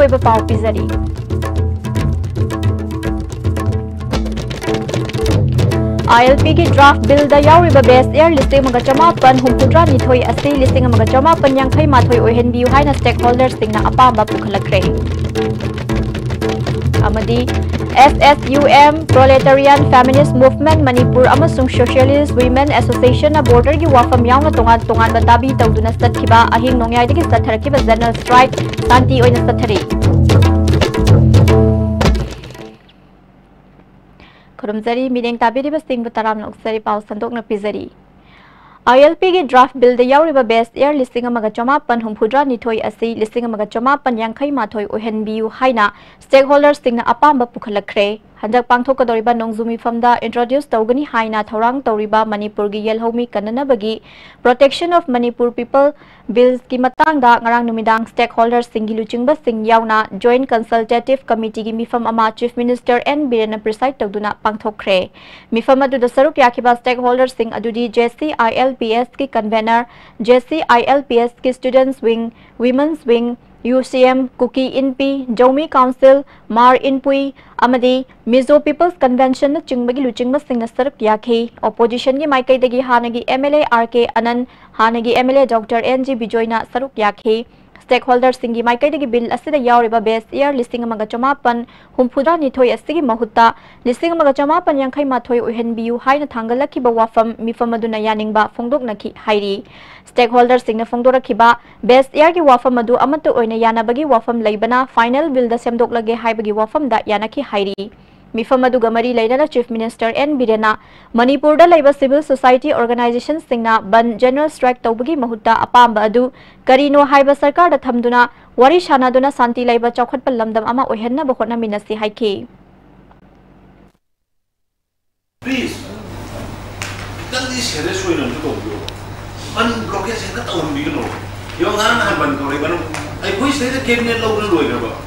अरोइबा पाउ पिजरी ILP की draft bill दा याउरिबा बेस्ट एयर लिस्टिंग मगा चमापन हुमपुद्रा निथोई असी लिस्टिंग मगा चमापन यांखै माथोई ओहेनबियु हाइना स्टेक होल्डर्स सिंगना अपांबा पुखलखरे अमदी SSUM Proletarian Feminist Movement Manipur amasung Socialist Women Association na border gi wafam yauna tongan batabi tawduna satkiba ahing nongyai dagi satharakiba general strike santi oina sathari Kurumzari meeting tabiriba sing bataram noksari pau sandok na pizari ILP की draft bill द याउरिबा base year listing अमगा चमापन हुमपुद्रा निथोई असी listing अमगा चमापन यांखै माथोई ओहेनबियु हाइना स्टेक होल्डर्स सिंगना अपांबा पुखलखरे हंदक पांथोकदोरिबा नोंजुमी फमदा इंट्रोड्यूस तौगनी हाइना थौरांग तौरिबा मणिपुर की येलहोमी कन्ननबगी protection of Manipur people bills की मतंगदा ngarang numidang स्टेक होल्डर्स सिंगी लुचिंगबा सिंग याउना जॉइंट कंसल्टेटिव कमिटी की मिफम अमा chief minister N Biren preside तौदुना पांथोखरे मिफम अदुदा सरुक याखिबा स्टेक होल्डर्स सिंग अदुदी JCILPS की कन्वेनर JCILPS की students wing women's wing UCM Kuki Inpi Zomi council Hmar Inpui अमदी मिजो पीपल्स कन्वेंशन न चिंगबगी लुचिंगबा सिंग सरक याखी ओपोजिशन की माइकैदगी हानगी MLA RK अनन हानगी MLA डॉक्टर NG बिजोयना सरक याखी स्टेक होल्डर सिंगी माइकैदगी बिल असिदा याउरिबा बेस्ट एयर लिस्टिंग अमगा चमापन हुमपुद्रा निथोई असिगी महुत्ता लिस्टिंग अमगा चमापन यांखै माथोई ओहेनबियु हाइना थांगलखिबा वाफम मिफम अदुना यानिंगबा फोंदोकनखि हाइरी स्टेक होल्डर सिंगना फोंदोरखिबा बेस्ट एयर की वाफम अदु अमत ओइना यानाबगी वाफम लेबना फाइनल बिल द सेमदोकलगे हाइबगी वाफम दा यानखि हाइरी मिफम अदुगा मरी लेना चीफ मिनिस्टर एन बीरेना मणिपुर दा लेबा सिविल सोसाइटी ऑर्गेनाइजेशन सिंगना बन जनरल स्ट्राइक तौबगी महुत्ता अपांबा अदु करीनो हाइबा सरकार दा थमदुना वरी शानादुना शांति लेबा चौखटपा लमदम अमा ओहेन्ना बखोना मिनसी हाइखी प्लीज तंदी सीरियस होइना तो दो मन ब्लॉकेज का तौर बिगनो यो गाना हां बन करे बन आई कोई से कैबिनेट लोग लोइगबा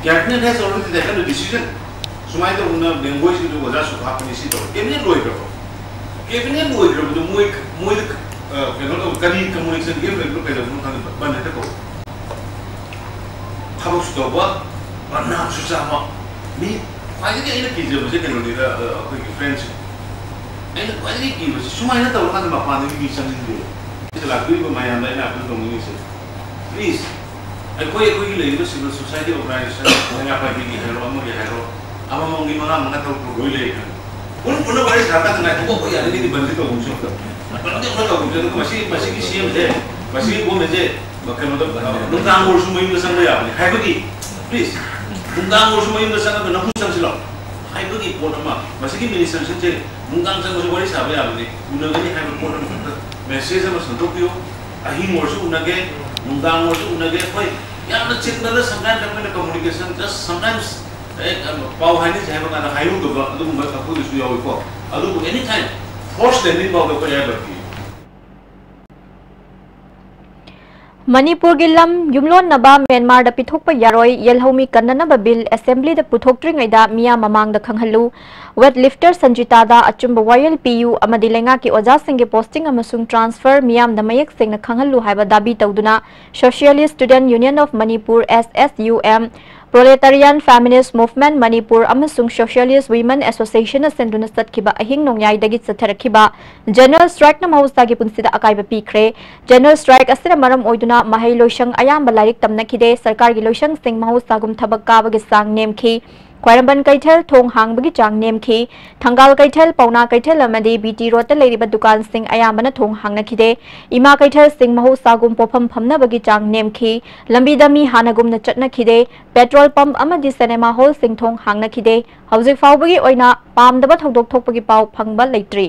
cabinet has already taken the decision सुमाइदो उना बेंगोइस की वजह से आपने इसी तो कैबिनेट लोइगबा तो मोय केनो तो करी कम्युनिकेशन गेम में लोग कैसे उन बन है तो खबस तो बा बना सुसामा मी फाइनली इन की जो मुझे केनो दे कोई फ्रेंड्स इन क्वालिटी की बस सुमाइना तो kan mapan ni bisa ni itu lagu itu mayan lain apa tu mungkin sih please aku ini lagi civil society organization yang apa ini hero amo ya hero ama mau gimana mana tahu program ini pun baris kata kena kok ya ini dibantu tuh musuh nanti orang tahu itu masih di CM deh masih gua aja bahkan untuk nunggang urus semua ini sana ya hai bagi please nunggang urus semua ini sana tuh nampus sama silo hai bagi pun ama masih di minister saja nunggang sana masih baris apa ya bagi udah gini hai pun message sama sentuh yo ahi urus unage nunggang urus unage koi yang ada cerita lah sometimes kami communication just sometimes pau hani jai ba kana hayu do ba adu ma ka pu isu yawi ko adu anytime force landing ba ko ya ba ki Manipur की lump युमलोन नबा Myanmar दा पिथोकपा यारोय येलहोमी कन्ननबा bill assembly दा पुथोक्ट्रिंगैदा मिया ममांग दा खंगहलु weight lifter Sanjita दा अचुंब vial PU अमदी लेंगा की ओजा सिंगे posting अमसुंग transfer मियाम दा मयक सिंगना खंगहलु हाइबा दाबी तौदुना socialist student union of Manipur SSUM Proletarian Feminist Movement Manipur amasung Socialist Women Association senduna satkiba ahing nongyai dagi satharakiba general strike na mahausta gi punsida akaiba pikre general strike asira maram oiduna mahai loisang ayam balairik tamnakide sarkar gi loisang sing mahausta gum thabak ka bagi sang nemki Kwaraban Kaitel Thong Hang bagi chang nemki Thangal Kaitel Pauna Kaitel amadi BT Road ta leiriba dukan sing ayambana thong hang nakide Ima Kaitel sing mahu sagum popham phamna bagi chang nemki lambi dami hanagum na chatna khide petrol pump amadi cinema hall sing thong hang nakide hauzik faubagi oina pamdaba thodok thokpagi pau phangba leitri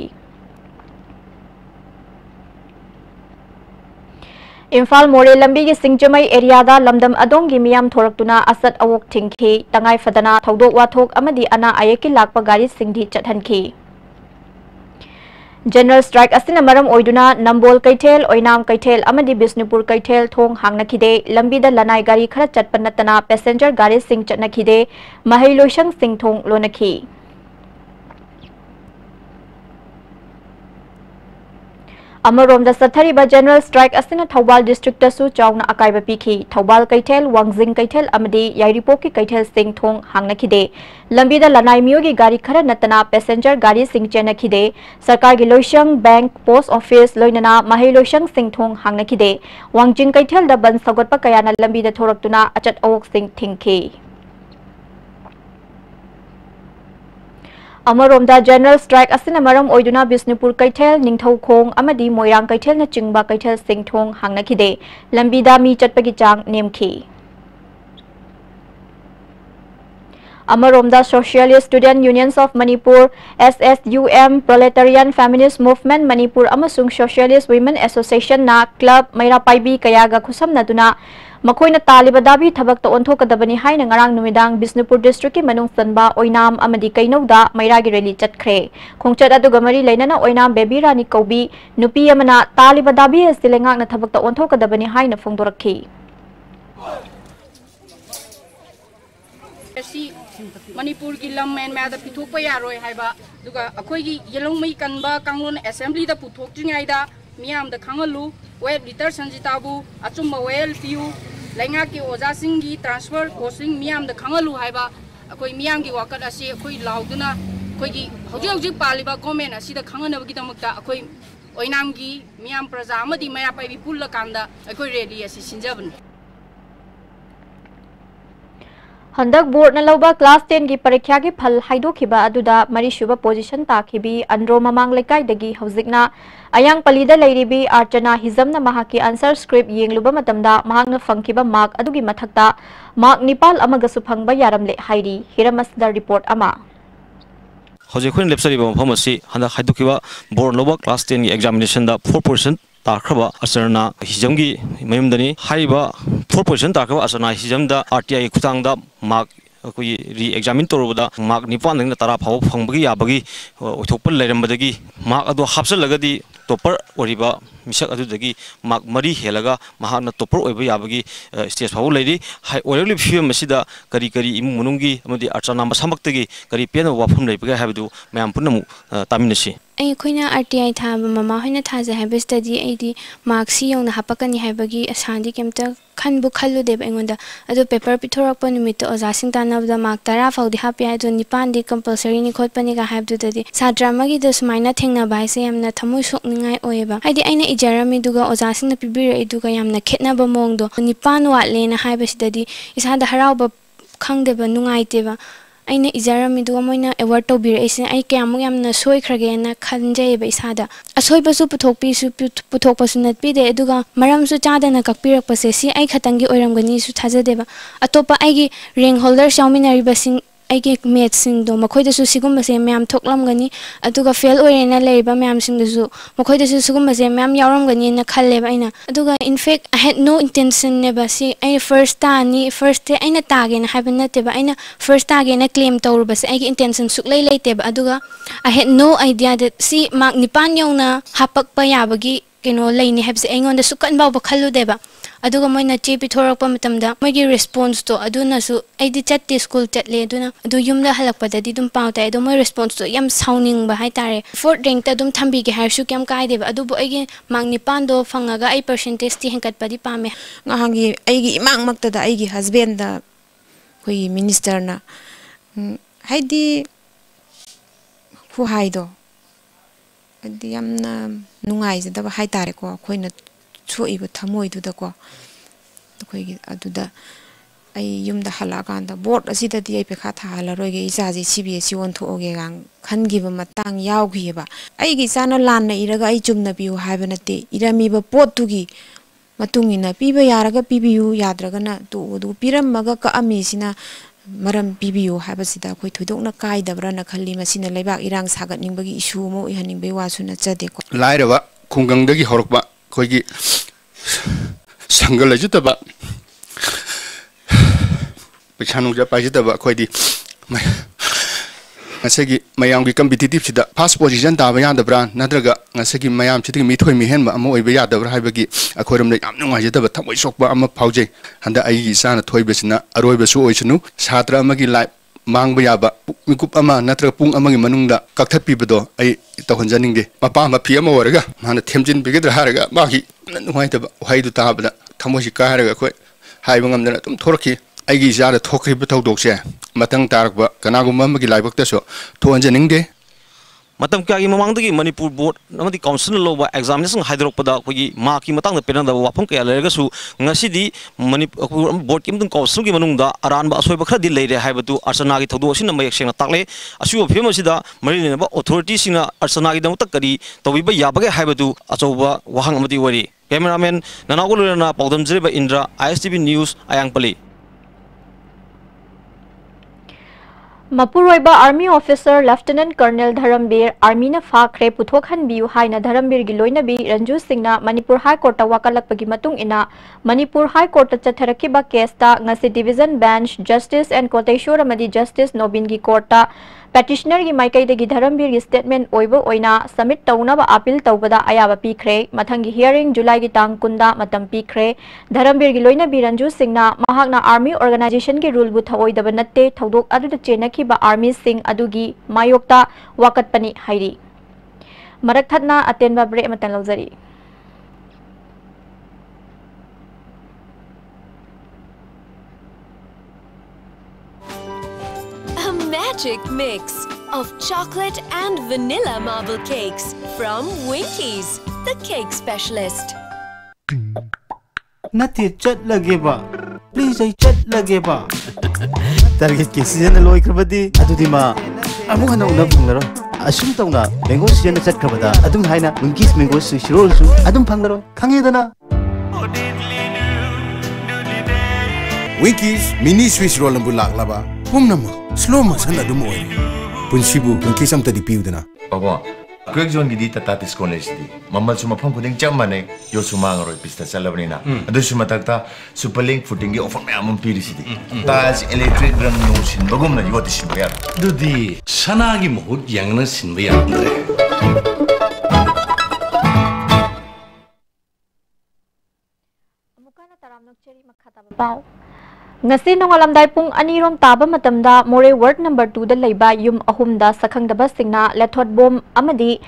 Imphal More lambi gi Singjamai area da lamdam adong gi miyam thoraktuna asat awok thingki tangai fadana thodok wathok amadi ana ayeki lakpa gari singdi chathanki General strike asina maram oiduna Nambol Kaitel Oinam Kaitel amadi Bisnupur Kaitel thong hangnakhide lambi da lanai gari khara chatpanatana passenger gari sing chatnakhide Mahiloshang sing thong lonakhi Amarom da Sathariba General Strike Asina Thobal District Tasu Chawna Akaiba Piki, Thobal Kaitel, Wangzing Kaitel Amadi, Yairipoki Kaitel Sing Thong Hangnakide, Lambida Lanai Myogi Gari Khara Natana Passenger Gari Sing Chenakide, Sarkar Giloshang Bank Post Office Loinana Mahiloshang Sing Thong Hangnakide, Wangjing Kaitel da Ban Sagotpa Kayana Lambida Thoraktuna Achat Awok Sing Thingki. Amaromda General Strike Asina Maram Oiduna Bisnupur Kaitel, Ningthau Khong, Amadi Moirang Kaitel na Chingba Kaitel Singthong Hangnakide, Lambida Mi Chatpagichang Nemki. Amaromda Socialist Student Unions of Manipur, SSUM, Proletarian Feminist Movement Manipur Amasung Socialist Women Association na Club Mayra Paibi Kayaga Kusam Naduna, Makoina Taliba Dabi Tabak to Onto Kadabani Hai Nangarang Numidang Bisnupur District Manung Sanba Oinam Amadi Kainoda Mayragi Rally Chatkre Kongchat Adugamari Lenana Oinam Baby Rani Kobi Nupi Amana Taliba Dabi Silangak na Tabak to Onto Kadabani Hai na Fongdoraki Manipur ki lam man ma da pithok pa yaroi haiba duga akhoi gi yelong mai kanba kanglon assembly da puthok jingai da miam da khangalu web liter sanjitabu achumba wel piu lainga ki oja sing gi transfer coaching miam da khangalu haiba akhoi miam gi wakat asi akhoi lauduna akhoi gi hoji hoji paliba comment asi da khangana gi tamakta akhoi oinam gi miam praja amadi maya pai bi pulla kanda akhoi rally asi sinjaban Handak board na lauba class 10 gi parikya gi phal haido khiba aduda mari shuba position ta khibi andro mamang lekai dagi hauzikna ayang palida leiribi archana hizamna mahaki answer script yengluba matamda mahakna fangkiba mark adugi mathakta mark nipal amaga su phangba yaramle hairi hiramasdar report ama Hoje khun lepsari ba phamasi handa haidokiba board lauba class 10 gi examination da 4% Takraba Asarna Hijamgi Mayumdani Haiba 4% Takraba Asana Hijamda RTI Kutangda Mark re examine Toroda Mark Nipan and the Tarap Hongbi Abagi Topal Lerambadagi Mark Ado Hapsel Lagadi Topper Oriba Mishak Adudagi Mark Mari Helaga Mahana Topper Obayabagi State Power Lady High Oily Few Masida Karikari Imunungi Mudi Archana Masamakagi Karipian Wapum Lepiga Habdu Mayampunamu Taminashi. Aikoina RTI thaba mama hoina thaja haba study aidi marks yongna hapakani habagi asandi kemta khanbu khallu deb engonda adu paper pithorakpa numit oja sing tanabda mark 10 faudi hapi adu nipan di compulsory ni khotpani ga habdu dadi sadra magi da sumaina thengna bai se yamna thamoi sokningai oeba aidi aina ijarami duga oja sing na pibira iduga yamna khetna ba mongdo nipan watle na haiba sidadi isada harauba khangdeba nungaiteba aina ijarami duga moina award to bir aise ai kyamu yamna soi khrage na khanjai ba isada asoi basu puthokpi su puthokpa sunat pi de duga maram su chada na kakpirak pase si ai khatangi oiramgani su thajadeba atopa aigi ring holder xiaominari basing aigi maths sing do makhoida su sigum base myam thoklamgani aduga fail oirena leiba myam sing du makhoida su sigum base myam yawramgani na khalleba aina aduga in fact I had no intention ne basi ai first day aina tage na haben na teba aina first tage na claim tawr basi aigi intention suklai leiteba aduga I had no idea that si mak nipan yawna hapak pa yabagi kino laini habse engon da sukan baw bakhallu deba aduga moina chepi thorakpa matamda moigi response to aduna su aidi chatte school chatle aduna adu yumla halakpa dadi dum pauta adu moi response to yam sounding ba hai tare fourth rank ta dum thambi ge har su kyam kai deba adu bo aigi mangni pando fangaga ai percentage ti hengkat padi pame ngahangi aigi imang makta da aigi husband da koi minister na haidi hu haido adi yamna nungai da ba hai tare ko khoina choiba thamoi du da ko khoi aduda ai yumda halakanda board asida di ai pekha thala roge isaji CBSE on thoge gang khangiba matang yawgiba aigi chana lanna iraga ai chumna biu haiba nate irami ba potugi matungina piba yaraga pibiu yadraga na to du pirammaga ka ami sina maram pibiu haiba sida khoi thoidokna kaidabra na khalli masina leibak irang sagat ningbagi issue mo ihaningbe wasu na chade ko lairaba khungangdagi horokba khoigi sangal ajutaba pichanungja pajitaba khoidi ngasegi mayam gi competitive sida first position da ba yadabra nadraga ngasegi mayam chiti mi thoi mi hen ba amo oiba yadabra haibagi akhoram le yam nungajitaba thamoi sokba ama phauje handa ai gi sana thoi besina aroi besu oisunu satra amagi life मांग याब मिकुप नत्र पुंग मनुंगदा कक्थत्पीबदो अई तौहनजनिंगे मपा मफी ओरगा माना थेमजिनबीगद्रा हारगा मागी नुहाइतब वहाइदु ताबदा थमोसी काहारगा अखोय हाइबा ngamdana tum thorki aigi jara thokriba tawdokse matang tarba kanagum amagi laibaktaso thoanjaningde matam kya gi mamang dagi Manipur board namadi council loba examination haidrok pada kogi ma ki matang da penanda wafam kya lerga su ngasi di Manipur board kim dun council gi manung da aran ba asoi ba khra di leire haibatu arsana gi thodo sin mayak seng takle asu phema sida mari ne ba authority sina arsana gi dam tak kari tobi ba yabage haibatu achoba wahang amadi wari cameraman nanagoluna paudam jreba Indra ISTV news ayangpali Mapuroiba Army Officer Lieutenant Colonel Dharambir Army na Fakre Puthokhan Biu Haina Dharambir Giloinabi Ranju Singna Manipur High Court wakalakpagi matung ina Manipur High Court chatharakiba case ta ngasi Division Bench Justice and Koteshwar amadi Justice Nobin gi court ta petitioner gi maikai de gi Dharambir gi statement oiba oina submit taunaba appeal tawbada ayaba pikre mathangi hearing July gi tang kunda matam pikre Dharambir gi loinabi Ranju Singna mahakna Army organization gi rule bu thaoidaba natte thodok adu da chena ba Army Singh adugi mayokta wakat pani hairi marak thatna atenba bre matan lawjari A magic mix of chocolate and vanilla marble cakes from Winkies, the cake specialist. Nati chat lage ba, please ay chat lage ba. Target ke season na loy krabadi, adudi ma. Amo hana una bunglaro. Asum taw na mango season na chat krabada. Adum haina Winkies mango swiss roll su. Adum panglaro. Kange dana. Winkies mini swiss roll ambu lak laba. Pum nama slow motion adum oy. Punsibu Winkies am tadi piu dana. Baba. Quick zone gidi tatatis college di. Mamal suma phang kuding jam mane yo suma ngaro pista salabni na. Adu suma takta superlink footing gi offer me amam piri sidi. Taj electric rang no sin bagum na yo tisin bayar. Dudi sana gi mohut yang na sin bayar andre. Mukana taramnok cheri makhata baw. Ngasi nongalamdai pung anirom taba matamda More ward number 2 da leiba yum ahumda sakhangdaba singna lethot bom amadi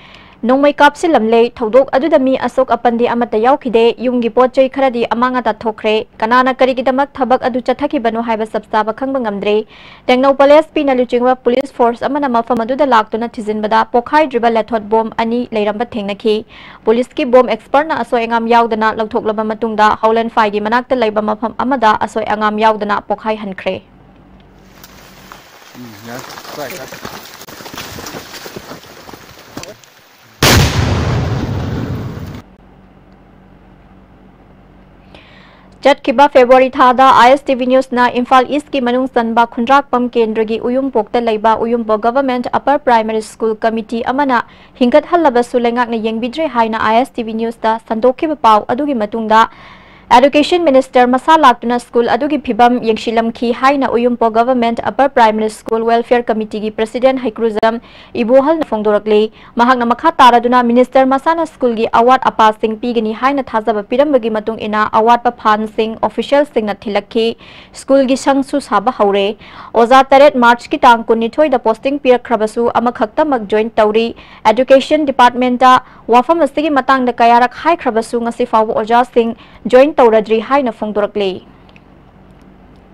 nongmai kapsilamle thodok aduda mi asok apandi amata yaukide yumgi pochai kharadi amanga ta thokre kanana karigidamak thabak adu chathaki banu haiba sabsaba khangba ngamdre tengnau palace p naluchingwa police force amana mafam aduda laktuna thizinbada pokhai driba lethot bom ani leiramba thengnaki police ki bom expert na asoi angam yaudana lagthoklaba matungda Howland Fai gi manakta leiba mafam amada asoi angam yaudana pokhai hankhre Chatkiba February thada ISTV News na Imphal East ki manung sanba khundrak pam kendra gi uyumpokta leiba uyumpo Government Upper Primary School Committee amana hingat hallaba sulengak na yengbidre haina ISTV News da sandokhiba paw adugi matungda Education Minister Masa Laktuna School adugi phibam yengshilamkhi haina uyumpo Government Upper Primary School Welfare Committee gi President Haikruzam Ibuhal na fongdorakle mahakna makha taraduna Minister Masana School gi award apa sing pigani haina thajaba pirambagi matung ina award pa phan sing official sing na thilakhi school gi sangsu saba haure oza 3 March ki tang 19 da posting pirakhabasu amakhakta mak join tauri Education Department da wafam asigi matang da kayarak hai khrabasu ngasi faw oja sing join Tauradri hai na fongdorakle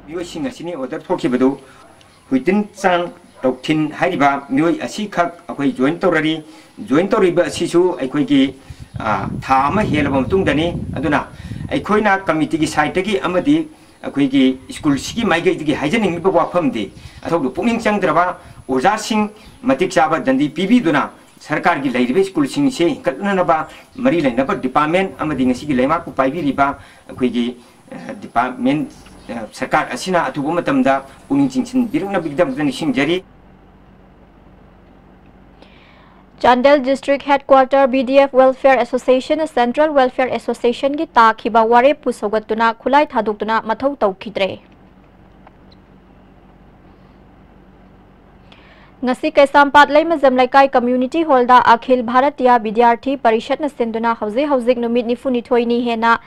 Mioi sing asini order thokibadu huitin chang toktin hairiba mioi asi khak akoi join tauriba asisu aikoi gi tha ama helabam tungdani aduna aikoina committee gi site gi amadi akoi gi school sigi maigai gi haijaning ba wafam di athodu punging changdraba oja sing matik chaba dandi pibi duna सरकार की live school Singh से कटनबा मरी लेनबा department अमदि ngasi gi leima ku paibiriba akoi gi department सरकार asina atubu matamda puning chingchin birungna bigdam dan singjari Chandel District Headquarter BDF Welfare Association Central Welfare Association gi takhiba ware pusogatuna khulai thadoktuna mathau tawkhidre ngasi Kaisampat Laima Zamlaikai Community Hall da Akhil Bharatiya Vidyarthi Parishad na senduna hauzik numit nifuni ni hena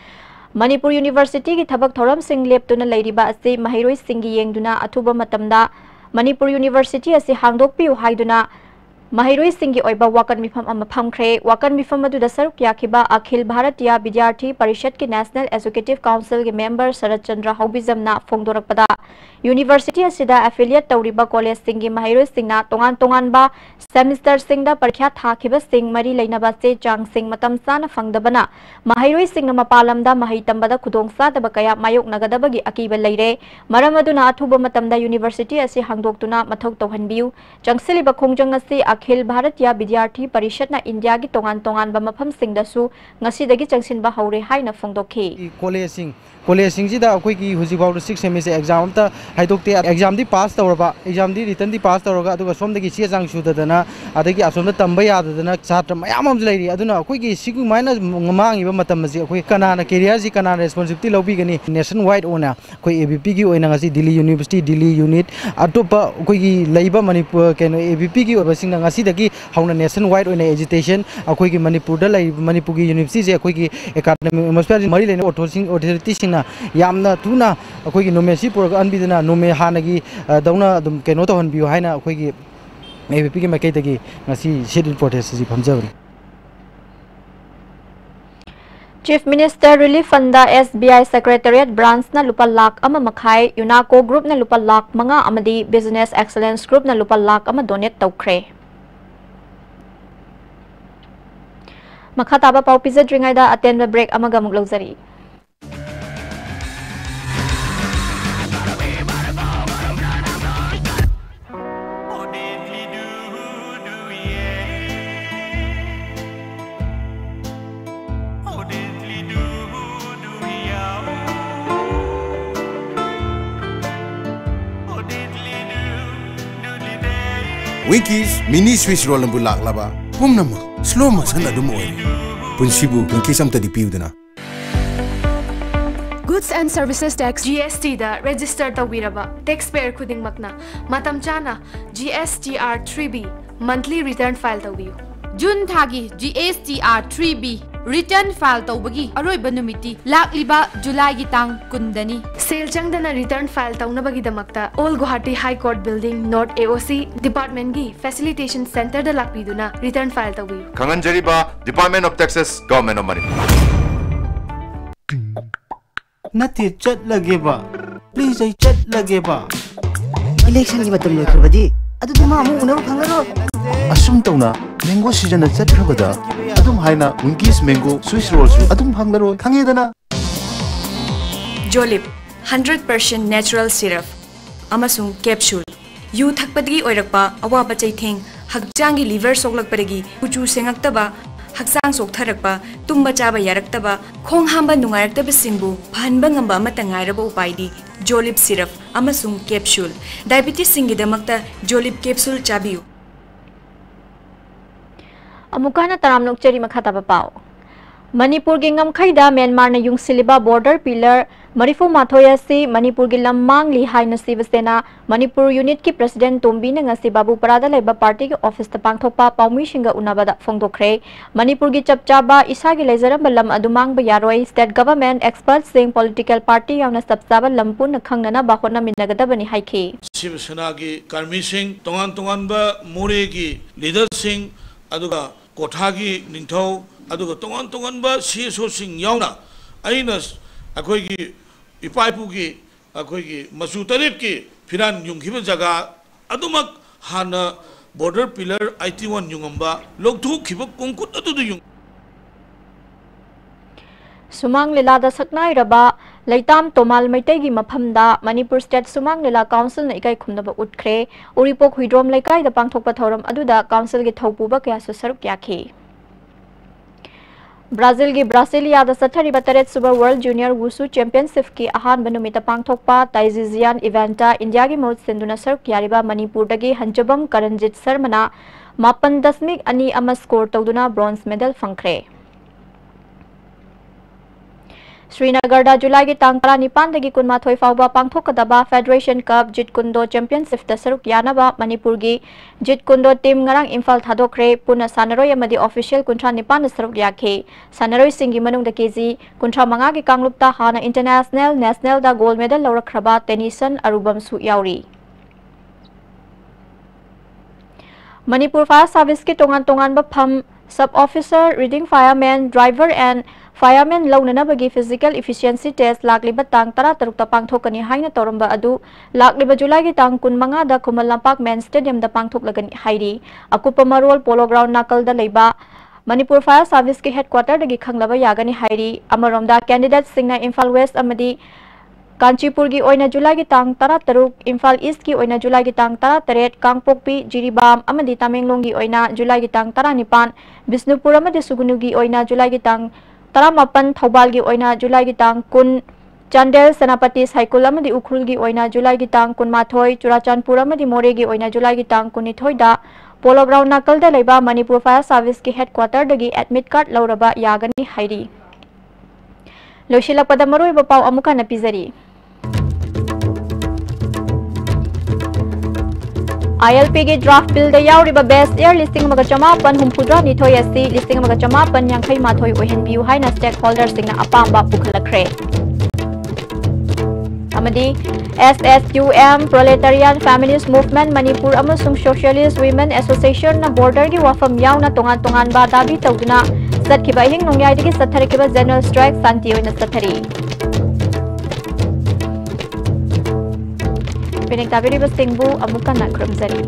Manipur University ki thabak thoram sing leptuna leiriba ase mahiroi singi yengduna athuba matamda Manipur University asi hangdokpiu haiduna Mahiroi Singi Oiba Wakan Mifam Amapamkre, Wakan Mifam Aduda Saruk Yakiba, Akhil Bharatiya Vidyarthi Parishad ki National Executive Council ki member Sarat Chandra Haubizamna Phongdorakpada. University asida affiliate Tauriba College Singi Mahiroi Singna Tongan Tongan ba semester Singda Parikha Thakiba Sing Mari Lainaba Se Chang Sing Matam Sana Fangdabana, Mahiroi Singna Mapalamda Mahitambada Kudongsa Tabakaya Mayok Nagadabagi Akiba Leire, Maramaduna Atuba Matamda University asi Hangdoktuna Mathok Tohanbiu, Changsiliba Khongjang asi Akhil Bharatiya Vidyarthi Parishad na India ki tongan tongan ba mafam singdasu ngasidagi changsinba haure haina phongdokhi college sing ji da akoi ki hujibaw 6 semester exam ta haidokte exam di pass tawraba exam di written di pass tawraga aduga somdagi che jang su dadana adagi asomda tamba ya dadana chatra mayam am leiri aduna akoi ki sigu maina ngamang iba matam ji akoi kanana career ji kanana responsibility lobi gani nation wide ona akoi abp ki oina ngasi delhi university delhi unit atopa akoi ki leiba manipur keno abp ki oba sing ngasi dagi hauna nation wide oina agitation akoi ki manipur da lai manipur ki university je akoi ki academic atmosphere mari leina authority sing yamna tuna akoi ki nomesi por anbidana nome hanagi dauna dum keno to han biu haina akoi ki abp ki makai tagi ngasi schedule protest ji phamjabri. Chief Minister Relief Fund SBI Secretariat Branch na lupa lakh ama makhai, UNACO Group na lupa lakh mga amadi Business Excellence Group na lupa lakh ama donate tawkre. Makhataba pau pizza dringay da attend the break amaga muglawzari. Winkies mini Swiss roll lambu lak laba. Pum nama slow motion adum oil. Punsibu Winkies am tadi piu dana. Goods and Services Tax GST da register tawiraba taxpayer khuding makna matam chana GSTR 3B monthly return file tawiu. June thagi GSTR 3B return file tawbagi aroi banumiti lakliba July gi tang kundani sale changdana return file tawnabagi damakta All Guwahati High Court Building North AOC Department gi Facilitation Center da lakpiduna return file tawiu. Kanganjariba Department of Taxes Government of Manipur. Nati chat lagi ba? Please ay chat lagi ba? Election ki matam loikrabadi adu dima amu unaw phangaro asum tawna mango season na chatrabada adum haina Winkies mango Swiss rolls adum phanglaro khangedana. Jolip 100% natural syrup amasung capsule yu thakpadgi oirakpa awaba chaitheng hakjangi liver soklakpadagi kuchu sengaktaba haksang soktharakpa tumba chaba yaraktaba khong hamba nungaraktaba singbu phanba ngamba amata ngairaba upaidi Jolip syrup amasung capsule diabetes singidamakta Jolip capsule chabiu. Amukana taramnok cheri makhataba pao. Manipur gi ngamkhaida Myanmar na yung siliba border pillar Marifu Mathoya si Manipur gi lamang lihay na Sivasena Manipur unit ki president Tumbi na nga si Babu Parada laiba party ki office ta pangthokpa paumi singa unabada phongdokre Manipur gi chapchaba isa gi leizaram balam adumang bayaroi state government experts sing political party yauna sabsaba lampun na khangnana bahona minagadabani haikhi Sivasena gi karmi sing tongan ba more gi leader sing aduga kothagi ningthau aduga tongan ba CSO sing yauna aina akoi gi ipaipu gi akoi gi masu tarit ki firan yungkhiba jaga adumak hana border pillar IT1 yungamba lokthuk khiba kongkut adu yung Sumang Lila da saknai raba Laitam Tomal Maitai gi maphamda Manipur State Sumang Lila Council na ikai khumnaba utkre Uripok Huidrom Laikai da pangthokpa thoram aduda council gi thaupuba kaya su saruk yakhi Brazil gi Brasilia da sathariba taret Super World Junior Wushu Championship ki ahan banumita pangthokpa Taizizian eventa India gi mot senduna saruk yariba Manipur dagi Hanchabam Karanjit Sarmana 8.2 ama score tawduna bronze medal fangkhre Srinagar da July gi tang 9 dagi kunmathoi fawba pangthokadaba Federation Cup Jitkundo Championship da saruk yanaba Manipur gi Jitkundo team ngarang Imphal thadokre puna sanaroi amadi official kuntra 9 na saruk yakhe sanaroi singi manung da kg kuntra manga gi kanglupta hana international national da gold medal lawrakraba tennisan arubam su yauri Manipur Fire Service ki tongan bafam Sub Officer Reading Fireman Driver and Fireman launanabagi physical efficiency test lakliba tang tara tarukta pangthokani haina toramba adu lakliba July gi tang kun manga da Khumal Lampak Men Stadium da pangthoklagani hairi akupa marol polo ground nakal da leiba Manipur Fire Service ki headquarter dagi khanglaba yagani hairi amaromda candidate singna Imphal West amadi Kanchipur gi oina July gi tang tara taruk Imphal East ki oina July gi tang tara taret Kangpokpi Jiribam amadi Tamenglong gi oina July gi tang tara nipan Bisnupur amadi Sugunu gi oina July gi tang tara mapan Thobal gi oina July gi tang kun Chandel Senapati Saikul amadi Ukhul gi oina July gi tang kun mathoi Churachandpur amadi More gi oina July gi tang kun nithoi da Polo Ground nakal da leiba Manipur Fire Service ki headquarter dagi admit card lauraba yagani hairi Loshilakpada maroi bapau amuka napizari ILP ki draft bill da yauriba best air listing maga chamapan humpudra nithoi asi listing maga chamapan yankhai mathoi ohenbiu haina stakeholders singna apamba pukhalakre amadi SSUM Proletarian Feminist Movement Manipur amasung Socialist Women Association na border gi wafam yauna tongan ba dabi tawduna satkiba hing nongyai digi satharikiba general strike santi oina sathari Pinig tabiri bastingbu amukan na kramzari